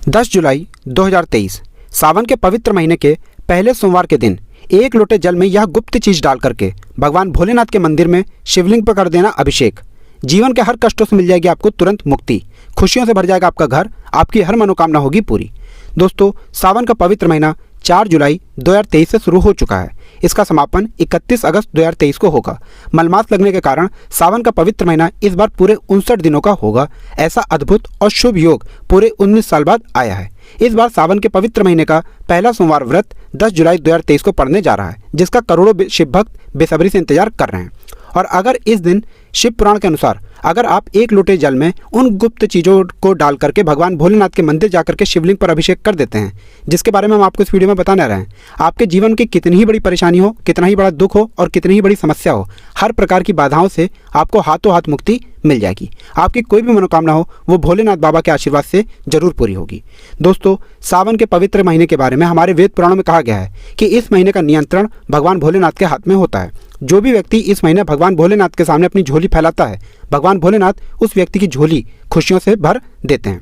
10 जुलाई 2023 सावन के पवित्र महीने के पहले सोमवार के दिन 1 लोटे जल में यह गुप्त चीज डाल करके भगवान भोलेनाथ के मंदिर में शिवलिंग पर कर देना अभिषेक। जीवन के हर कष्टों से मिल जाएगी आपको तुरंत मुक्ति, खुशियों से भर जाएगा आपका घर, आपकी हर मनोकामना होगी पूरी। दोस्तों, सावन का पवित्र महीना 4 जुलाई 2023 से शुरू हो चुका है। इसका समापन 31 अगस्त 2023 को होगा। मलमास लगने के कारण सावन का पवित्र महीना इस बार पूरे 59 दिनों का होगा। ऐसा अद्भुत और शुभ योग पूरे 19 साल बाद आया है। इस बार सावन के पवित्र महीने का पहला सोमवार व्रत 10 जुलाई 2023 को पड़ने जा रहा है, जिसका करोड़ों शिव भक्त बेसब्री से इंतजार कर रहे हैं। और अगर इस दिन शिव पुराण के अनुसार अगर आप 1 लोटे जल में उन गुप्त चीज़ों को डाल करके भगवान भोलेनाथ के मंदिर जाकर के शिवलिंग पर अभिषेक कर देते हैं, जिसके बारे में हम आपको इस वीडियो में बताने रहे हैं, आपके जीवन की कितनी ही बड़ी परेशानी हो, कितना ही बड़ा दुख हो और कितनी ही बड़ी समस्या हो, हर प्रकार की बाधाओं से आपको हाथों हाथ मुक्ति मिल जाएगी। आपकी कोई भी मनोकामना हो वो भोलेनाथ बाबा के आशीर्वाद से जरूर पूरी होगी। दोस्तों, सावन के पवित्र महीने के बारे में हमारे वेद पुराणों में कहा गया है कि इस महीने का नियंत्रण भगवान भोलेनाथ के हाथ में होता है। जो भी व्यक्ति इस महीने भगवान भोलेनाथ के सामने अपनी झोली फैलाता है, भगवान भोलेनाथ उस व्यक्ति की झोली खुशियों से भर देते हैं।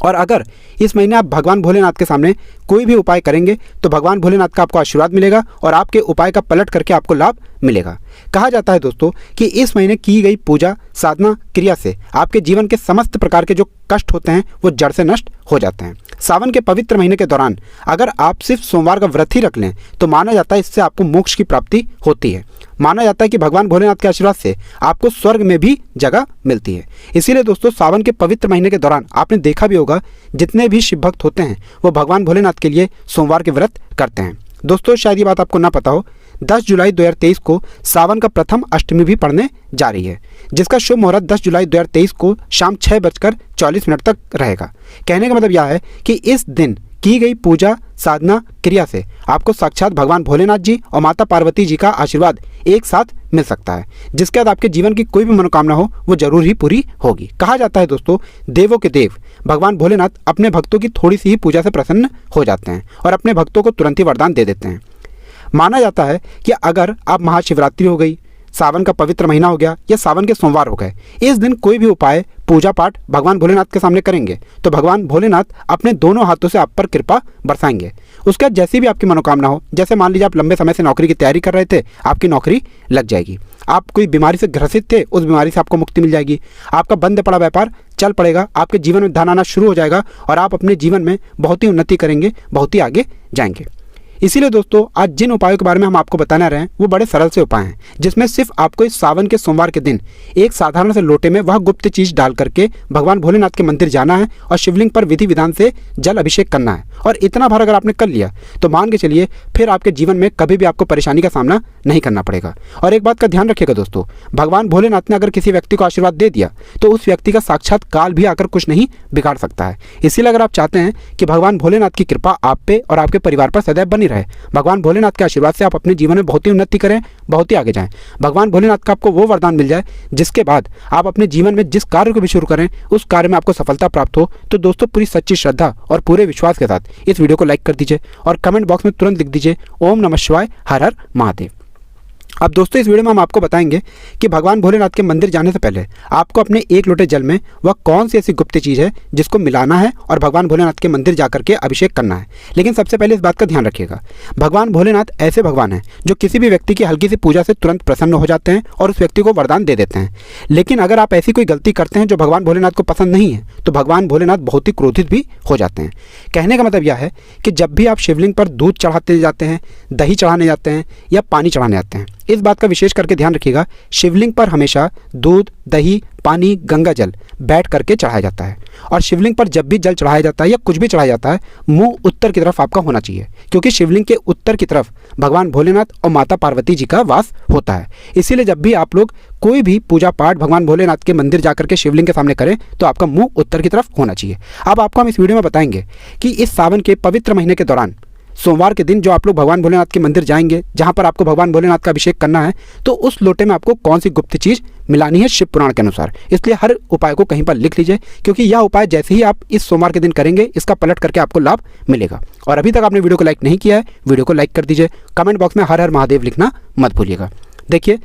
और अगर इस महीने आप भगवान भोलेनाथ के सामने कोई भी उपाय करेंगे तो भगवान भोलेनाथ का आपको आशीर्वाद मिलेगा और आपके उपाय का पलट करके आपको लाभ मिलेगा। कहा जाता है दोस्तों कि इस महीने की गई पूजा साधना क्रिया से आपके जीवन के समस्त प्रकार के जो कष्ट होते हैं वो जड़ से नष्ट हो जाते हैं। सावन के पवित्र महीने के दौरान अगर आप सिर्फ सोमवार का व्रत ही रख लें तो माना जाता है इससे आपको मोक्ष की प्राप्ति होती है। माना जाता है कि भगवान भोलेनाथ के आशीर्वाद से आपको स्वर्ग में भी जगह मिलती है। इसीलिए दोस्तों, सावन के पवित्र महीने के दौरान आपने देखा भी होगा जितने भी शिव भक्त होते हैं वो भगवान भोलेनाथ के लिए सोमवार के व्रत करते हैं। दोस्तों, शायद ये बात आपको ना पता हो, 10 जुलाई 2023 को सावन का प्रथम अष्टमी भी पड़ने जा रही है, जिसका शुभ मुहूर्त 10 जुलाई 2023 को शाम 6:40 तक रहेगा। कहने का मतलब यह है कि इस दिन की गई पूजा साधना क्रिया से आपको साक्षात भगवान भोलेनाथ जी और माता पार्वती जी का आशीर्वाद एक साथ मिल सकता है, जिसके बाद आपके जीवन की कोई भी मनोकामना हो वो जरूर ही पूरी होगी। कहा जाता है दोस्तों, देवों के देव भगवान भोलेनाथ अपने भक्तों की थोड़ी सी ही पूजा से प्रसन्न हो जाते हैं और अपने भक्तों को तुरंत ही वरदान दे देते हैं। माना जाता है कि अगर आप महाशिवरात्रि हो गई, सावन का पवित्र महीना हो गया या सावन के सोमवार हो गए, इस दिन कोई भी उपाय पूजा पाठ भगवान भोलेनाथ के सामने करेंगे तो भगवान भोलेनाथ अपने दोनों हाथों से आप पर कृपा बरसाएंगे। उसके बाद जैसी भी आपकी मनोकामना हो, जैसे मान लीजिए आप लंबे समय से नौकरी की तैयारी कर रहे थे, आपकी नौकरी लग जाएगी। आप कोई बीमारी से ग्रसित थे, उस बीमारी से आपको मुक्ति मिल जाएगी। आपका बंद पड़ा व्यापार चल पड़ेगा, आपके जीवन में धन आना शुरू हो जाएगा और आप अपने जीवन में बहुत ही उन्नति करेंगे, बहुत ही आगे जाएंगे। इसीलिए दोस्तों, आज जिन उपायों के बारे में हम आपको बताने रहे हैं वो बड़े सरल से उपाय हैं, जिसमें सिर्फ आपको इस सावन के सोमवार के दिन एक साधारण से लोटे में वह गुप्त चीज डाल करके भगवान भोलेनाथ के मंदिर जाना है और शिवलिंग पर विधि विधान से जल अभिषेक करना है। और इतना भर अगर आपने कर लिया तो मान के चलिए फिर आपके जीवन में कभी भी आपको परेशानी का सामना नहीं करना पड़ेगा। और एक बात का ध्यान रखिएगा दोस्तों, भगवान भोलेनाथ ने अगर किसी व्यक्ति को आशीर्वाद दे दिया तो उस व्यक्ति का साक्षात काल भी आकर कुछ नहीं बिगाड़ सकता है। इसीलिए अगर आप चाहते हैं कि भगवान भोलेनाथ की कृपा आप पे और आपके परिवार पर सदैव बनी रहे, भगवान भोलेनाथ के आशीर्वाद से आप अपने जीवन में बहुत ही उन्नति करें, बहुत ही आगे जाएं, भगवान भोलेनाथ का आपको वो वरदान मिल जाए जिसके बाद आप अपने जीवन में जिस कार्य को भी शुरू करें उस कार्य में आपको सफलता प्राप्त हो, तो दोस्तों पूरी सच्ची श्रद्धा और पूरे विश्वास के साथ इस वीडियो को लाइक कर दीजिए और कमेंट बॉक्स में तुरंत लिख दीजिए ओम नमः शिवाय, हर हर महादेव। अब दोस्तों, इस वीडियो में हम आपको बताएंगे कि भगवान भोलेनाथ के मंदिर जाने से पहले आपको अपने 1 लोटे जल में वह कौन सी ऐसी गुप्त चीज़ है जिसको मिलाना है और भगवान भोलेनाथ के मंदिर जाकर के अभिषेक करना है। लेकिन सबसे पहले इस बात का ध्यान रखिएगा, भगवान भोलेनाथ ऐसे भगवान हैं जो किसी भी व्यक्ति की हल्की सी पूजा से तुरंत प्रसन्न हो जाते हैं और उस व्यक्ति को वरदान दे देते हैं। लेकिन अगर आप ऐसी कोई गलती करते हैं जो भगवान भोलेनाथ को पसंद नहीं है तो भगवान भोलेनाथ बहुत ही क्रोधित भी हो जाते हैं। कहने का मतलब यह है कि जब भी आप शिवलिंग पर दूध चढ़ाते जाते हैं, दही चढ़ाने जाते हैं या पानी चढ़ाने जाते हैं, इस बात का विशेष करके ध्यान रखिएगा, शिवलिंग पर हमेशा दूध, दही, पानी, गंगा जल बैठ करके चढ़ाया जाता है। और शिवलिंग पर जब भी जल चढ़ाया जाता है या कुछ भी चढ़ाया जाता है, मुंह उत्तर की तरफ आपका होना चाहिए, क्योंकि शिवलिंग के उत्तर की तरफ भगवान भोलेनाथ और माता पार्वती जी का वास होता है। इसीलिए जब भी आप लोग कोई भी पूजा पाठ भगवान भोलेनाथ के मंदिर जाकर के शिवलिंग के सामने करें तो आपका मुंह उत्तर की तरफ होना चाहिए। अब आपको हम इस वीडियो में बताएंगे कि इस सावन के पवित्र महीने के दौरान सोमवार के दिन जो आप लोग भगवान भोलेनाथ के मंदिर जाएंगे, जहां पर आपको भगवान भोलेनाथ का अभिषेक करना है, तो उस लोटे में आपको कौन सी गुप्त चीज मिलानी है शिव पुराण के अनुसार। इसलिए हर उपाय को कहीं पर लिख लीजिए, क्योंकि यह उपाय जैसे ही आप इस सोमवार के दिन करेंगे इसका पलट करके आपको लाभ मिलेगा। और अभी तक आपने वीडियो को लाइक नहीं किया है, वीडियो को लाइक कर दीजिए, कमेंट बॉक्स में हर हर महादेव लिखना मत भूलिएगा। देखिए,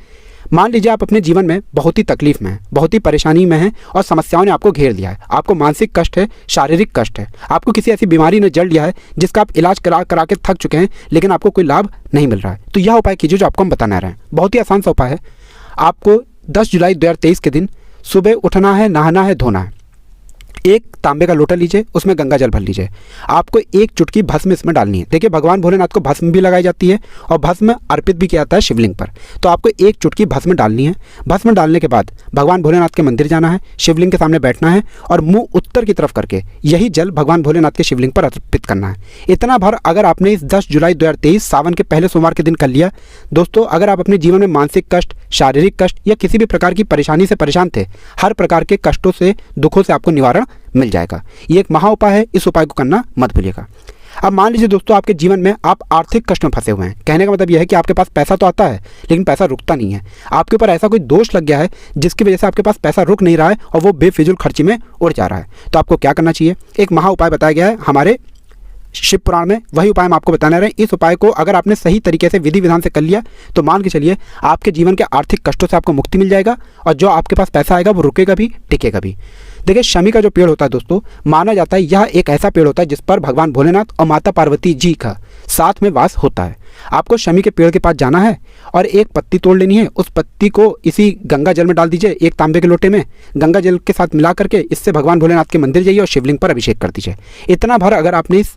मान लीजिए आप अपने जीवन में बहुत ही तकलीफ में हैं, बहुत ही परेशानी में हैं और समस्याओं ने आपको घेर लिया है। आपको मानसिक कष्ट है, शारीरिक कष्ट है, आपको किसी ऐसी बीमारी ने जड़ लिया है जिसका आप इलाज करा करा के थक चुके हैं, लेकिन आपको कोई लाभ नहीं मिल रहा है। तो यह उपाय कीजिए जो आपको हम बताना रहे हैं। बहुत ही आसान सा उपाय है। आपको 10 जुलाई 2023 के दिन सुबह उठना है, नहाना है, धोना है। एक तांबे का लोटा लीजिए, उसमें गंगा जल भर लीजिए। आपको एक चुटकी भस्म इसमें डालनी है। देखिए भगवान भोलेनाथ को भस्म भी लगाई जाती है और भस्म अर्पित भी किया जाता है शिवलिंग पर। तो आपको एक चुटकी भस्म डालनी है। भस्म डालने के बाद भगवान भोलेनाथ के मंदिर जाना है, शिवलिंग के सामने बैठना है और मुंह उत्तर की तरफ करके यही जल भगवान भोलेनाथ के शिवलिंग पर अर्पित करना है। इतना भर अगर आपने इस 10 जुलाई 2023 सावन के पहले सोमवार के दिन कर लिया, दोस्तों अगर आप अपने जीवन में मानसिक कष्ट, शारीरिक कष्ट या किसी भी प्रकार की परेशानी से परेशान थे, हर प्रकार के कष्टों से, दुखों से आपको निवारण मिल जाएगा। ये एक महा उपाय है, इस उपाय को करना मत भूलिएगा। अब मान लीजिए दोस्तों आपके जीवन में आप आर्थिक कष्ट में फंसे हुए हैं। कहने का मतलब यह है कि आपके पास पैसा तो आता है लेकिन पैसा रुकता नहीं है। आपके ऊपर ऐसा कोई दोष लग गया है जिसकी वजह से आपके पास पैसा रुक नहीं रहा है और वो बेफिजूल खर्ची में उड़ जा रहा है। तो आपको क्या करना चाहिए? एक महा उपाय बताया गया है हमारे शिव पुराण में, वही उपाय हम आपको बताने रहे हैं। इस उपाय को अगर आपने सही तरीके से विधि विधान से कर लिया तो मान के चलिए आपके जीवन के आर्थिक कष्टों से आपको मुक्ति मिल जाएगा और जो आपके पास पैसा आएगा वो रुकेगा भी, टिकेगा भी। देखिए शमी का जो पेड़ होता है दोस्तों, माना जाता है यह एक ऐसा पेड़ होता है जिस पर भगवान भोलेनाथ और माता पार्वती जी का साथ में वास होता है। आपको शमी के पेड़ के पास जाना है और एक पत्ती तोड़ लेनी है। उस पत्ती को इसी गंगा जल में डाल दीजिए, एक तांबे के लोटे में गंगा जल के साथ मिला करके इससे भगवान भोलेनाथ के मंदिर जाइए और शिवलिंग पर अभिषेक कर दीजिए। इतना भर अगर आपने इस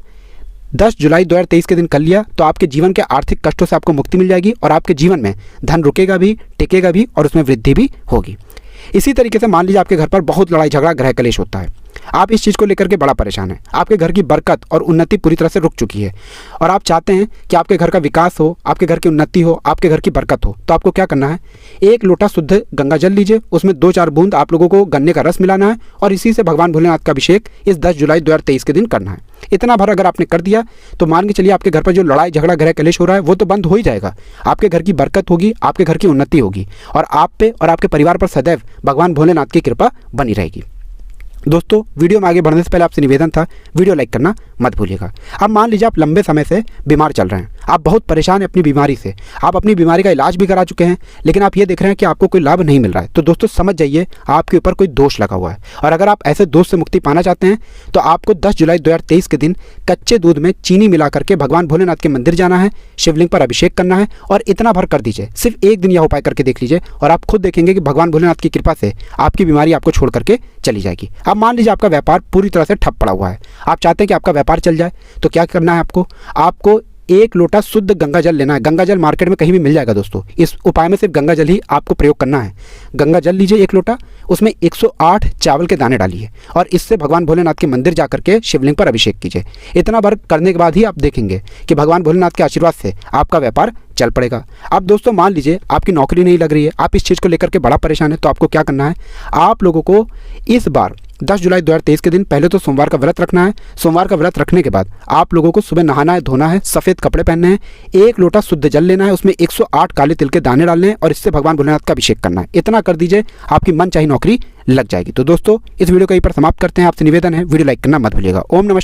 10 जुलाई 2023 के दिन कर लिया तो आपके जीवन के आर्थिक कष्टों से आपको मुक्ति मिल जाएगी और आपके जीवन में धन रुकेगा भी, टिकेगा भी और उसमें वृद्धि भी होगी। इसी तरीके से मान लीजिए आपके घर पर बहुत लड़ाई झगड़ा, गृह कलेश होता है। आप इस चीज़ को लेकर के बड़ा परेशान हैं। आपके घर की बरकत और उन्नति पूरी तरह से रुक चुकी है और आप चाहते हैं कि आपके घर का विकास हो, आपके घर की उन्नति हो, आपके घर की बरकत हो। तो आपको क्या करना है? एक लोटा शुद्ध गंगा जल लीजिए, उसमें 2-4 बूंद आप लोगों को गन्ने का रस मिलाना है और इसी से भगवान भोलेनाथ का अभिषेक इस 10 जुलाई 2023 के दिन करना है। इतना भर अगर आपने कर दिया तो मान के चलिए आपके घर पर जो लड़ाई झगड़ा, गृह कलेश हो रहा है वो तो बंद हो ही जाएगा। आपके घर की बरकत होगी, आपके घर की उन्नति होगी और आप पे और आपके परिवार पर सदैव भगवान भोलेनाथ की कृपा बनी रहेगी। दोस्तों वीडियो में आगे बढ़ने से पहले आपसे निवेदन था, वीडियो लाइक करना मत भूलिएगा। अब मान लीजिए आप लंबे समय से बीमार चल रहे हैं, आप बहुत परेशान हैं अपनी बीमारी से, आप अपनी बीमारी का इलाज भी करा चुके हैं लेकिन आप ये देख रहे हैं कि आपको कोई लाभ नहीं मिल रहा है। तो दोस्तों समझ जाइए आपके ऊपर कोई दोष लगा हुआ है और अगर आप ऐसे दोष से मुक्ति पाना चाहते हैं तो आपको 10 जुलाई 2023 के दिन कच्चे दूध में चीनी मिला करके भगवान भोलेनाथ के मंदिर जाना है, शिवलिंग पर अभिषेक करना है और इतना भर कर दीजिए। सिर्फ एक दिन यह उपाय करके देख लीजिए और आप खुद देखेंगे कि भगवान भोलेनाथ की कृपा से आपकी बीमारी आपको छोड़ करके चली जाएगी। अब मान लीजिए आपका व्यापार पूरी तरह से ठप पड़ा हुआ है, आप चाहते हैं कि आपका व्यापार चल जाए, तो क्या करना है आपको एक लोटा शुद्ध गंगा जल लेना है। गंगा जल मार्केट में कहीं भी मिल जाएगा दोस्तों। इस उपाय में सिर्फ गंगा जल ही आपको प्रयोग करना है। गंगा जल लीजिए एक लोटा, उसमें 108 चावल के दाने डालिए और इससे भगवान भोलेनाथ के मंदिर जाकर के शिवलिंग पर अभिषेक कीजिए। इतना बार करने के बाद ही आप देखेंगे कि भगवान भोलेनाथ के आशीर्वाद से आपका व्यापार चल पड़ेगा। अब दोस्तों मान लीजिए आपकी नौकरी नहीं लग रही है, आप इस चीज़ को लेकर के बड़ा परेशान है, तो आपको क्या करना है? आप लोगों को इस बार 10 जुलाई 2023 के दिन पहले तो सोमवार का व्रत रखना है। सोमवार का व्रत रखने के बाद आप लोगों को सुबह नहाना है, धोना है, सफ़ेद कपड़े पहनने हैं, एक लोटा शुद्ध जल लेना है, उसमें 108 काले तिल के दाने डालने हैं और इससे भगवान भोलेनाथ का अभिषेक करना है। इतना कर दीजिए, आपकी मन चाही नौकरी लग जाएगी। तो दोस्तों इस वीडियो को यहीं पर समाप्त करते हैं। आपसे निवेदन है वीडियो लाइक करना मत भूलिएगा। ओम नमः।